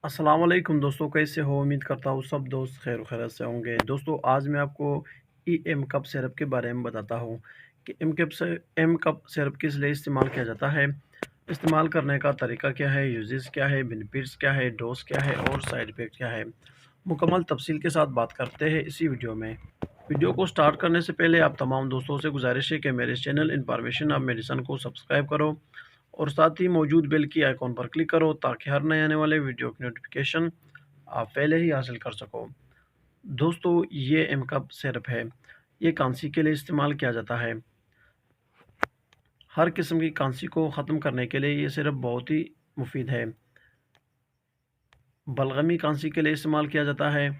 अस्सलाम वालेकुम दोस्तों, कैसे हो? उम्मीद करता हूँ सब दोस्त खैर खैरियत से होंगे। दोस्तों, आज मैं आपको एम कप सिरप के बारे में बताता हूँ कि एम कप सिरप किस लिए इस्तेमाल किया जाता है, इस्तेमाल करने का तरीका क्या है, यूजेस क्या है, बेनिफिट्स क्या है, डोज क्या है और साइड इफ़ेक्ट क्या है। मुकम्मल तफसील के साथ बात करते हैं इसी वीडियो में। वीडियो को स्टार्ट करने से पहले आप तमाम दोस्तों से गुजारिश है कि मेरे चैनल इन्फॉर्मेशन ऑफ मेडिसन को सब्सक्राइब करो और साथ ही मौजूद बेल की आइकॉन पर क्लिक करो ताकि हर नए आने वाले वीडियो की नोटिफिकेशन आप पहले ही हासिल कर सको। दोस्तों, ये एम कप सिरप है। ये खांसी के लिए इस्तेमाल किया जाता है। हर किस्म की खांसी को ख़त्म करने के लिए ये सिरप बहुत ही मुफीद है। बलगमी खांसी के लिए इस्तेमाल किया जाता है,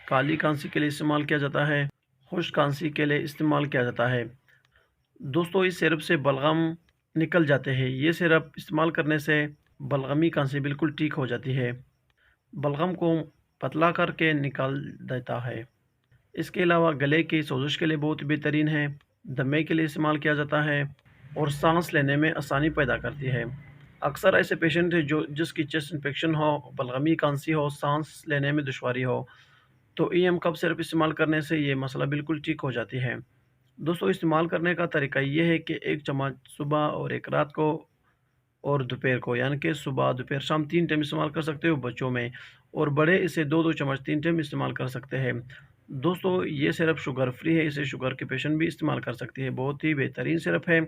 काली खांसी के लिए इस्तेमाल किया जाता है, खुश्क खांसी के लिए इस्तेमाल किया जाता है। दोस्तों, इस सिरप से बलगम निकल जाते हैं। ये सिरप इस्तेमाल करने से बलगमी खांसी बिल्कुल ठीक हो जाती है। बलगम को पतला करके निकाल देता है। इसके अलावा गले की सोजिश के लिए बहुत बेहतरीन है। दमे के लिए इस्तेमाल किया जाता है और सांस लेने में आसानी पैदा करती है। अक्सर ऐसे पेशेंट हैं जो जिसकी चेस्ट इन्फेक्शन हो, बलगमी खांसी हो, सांस लेने में दुश्वारी हो, तो ईएम कफ सिरप इस्तेमाल करने से ये मसला बिल्कुल ठीक हो जाती है। दोस्तों, इस्तेमाल करने का तरीका ये है कि 1 चम्मच सुबह और 1 रात को और दोपहर को, यानी कि सुबह, दोपहर, शाम 3 टाइम इस्तेमाल कर सकते हो बच्चों में, और बड़े इसे 2-2 चम्मच 3 टाइम इस्तेमाल कर सकते हैं। दोस्तों, ये सिरप शुगर फ्री है, इसे शुगर के पेशेंट भी इस्तेमाल कर सकती है। बहुत ही बेहतरीन सिरप है।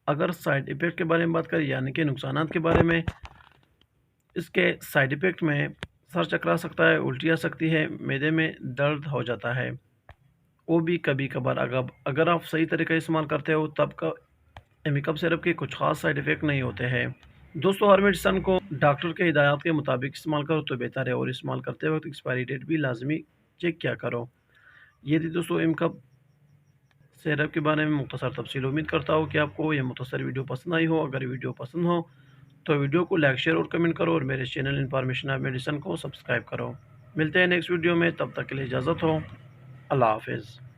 अगर साइड इफ़ेक्ट के बारे में बात करें, यानी कि नुकसानात के बारे में, इसके साइड इफ़ेक्ट में सर चकरा सकता है, उल्टी आ सकती है, मैदे में दर्द हो जाता है, वो भी कभी-कभार। अगर आप सही तरीके इस्तेमाल करते हो तब का मेकअप सिरप के कुछ ख़ास साइड इफ़ेक्ट नहीं होते हैं। दोस्तों, हर मेडिसिन को डॉक्टर के हिदायत के मुताबिक इस्तेमाल करो तो बेहतर है, और इस्तेमाल करते वक्त एक्सपायरी डेट भी लाज़मी चेक किया करो। ये थी दोस्तों मेकअप सिरप के बारे में मुख्तसर तफसील। उम्मीद करता हूँ कि आपको ये मुख्तसर वीडियो पसंद आई हो। अगर वीडियो पसंद हो तो वीडियो को लाइक, शेयर और कमेंट करो, और मेरे चैनल इन्फॉर्मेशन ऑफ मेडिसिन को सब्सक्राइब करो। मिलते हैं नेक्स्ट वीडियो में, तब तक के लिए इजाज़त हो। अल्लाह हाफ़िज़।